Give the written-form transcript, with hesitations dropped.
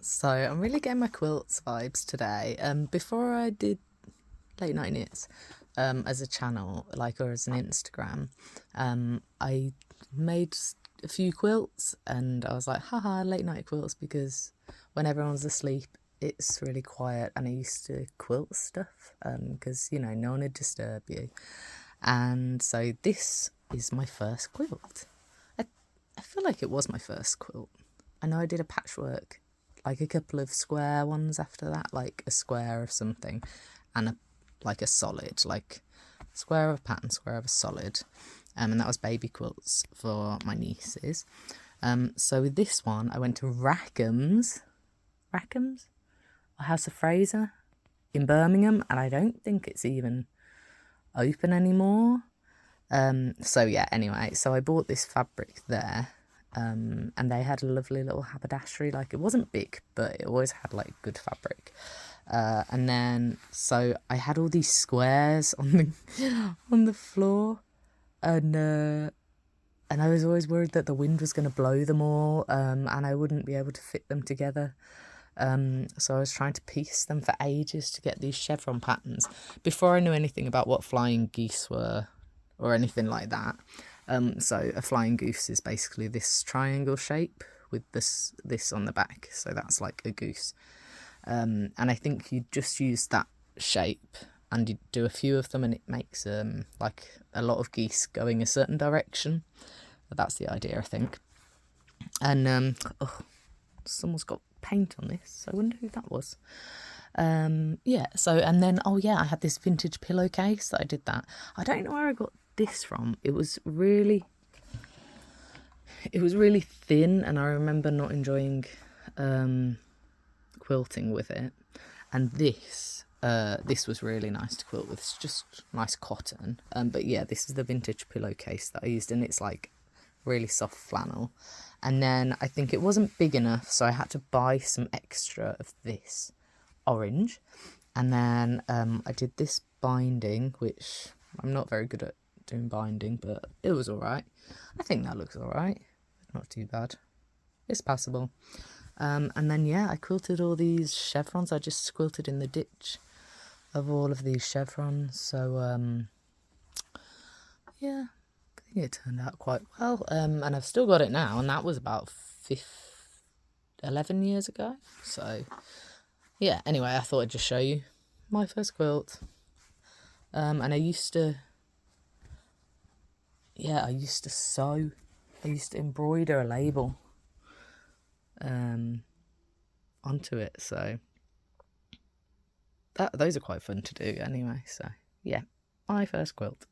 So I'm really getting my quilts vibes today. Before I did late night knits, as a channel, or as an Instagram, I made a few quilts, and I was like, haha, late night quilts, because when everyone's asleep, it's really quiet, and I used to quilt stuff, because no one would disturb you, and so this is my first quilt. I feel like it was my first quilt. I know I did a patchwork, like a couple of square ones after that, like a square of something and a solid, like square of a pattern, square of a solid. And that was baby quilts for my nieces. So with this one, I went to Rackham's, or House of Fraser in Birmingham, and I don't think it's even open anymore. So yeah, anyway, so I bought this fabric there, and they had a lovely little haberdashery. Like, it wasn't big, but it always had like good fabric. And then so I had all these squares on the floor, and I was always worried that the wind was going to blow them all, and I wouldn't be able to fit them together. So I was trying to piece them for ages to get these chevron patterns before I knew anything about what flying geese were or anything like that. So a flying goose is basically this triangle shape with this on the back, so that's like a goose. And I think you just use that shape and you do a few of them, and it makes like a lot of geese going a certain direction. That's the idea, I think. And someone's got paint on this, so I wonder who that was. Yeah, so, and then I had this vintage pillowcase that I did that. I don't know where I got this from. It was really thin, and I remember not enjoying quilting with it. And this was really nice to quilt with. It's just nice cotton. But yeah, this is the vintage pillowcase that I used, and it's like really soft flannel. And then I think it wasn't big enough, so I had to buy some extra of this orange. And then I did this binding, which I'm not very good at doing binding, but it was all right. I think that looks all right. Not too bad. It's passable. And then I quilted all these chevrons. I just quilted in the ditch of all of these chevrons. So yeah, I think it turned out quite well. And I've still got it now, and that was about 11 years ago. So yeah, anyway, I thought I'd just show you my first quilt. And I used to sew. I used to embroider a label onto it. So those are quite fun to do anyway. So yeah, my first quilt.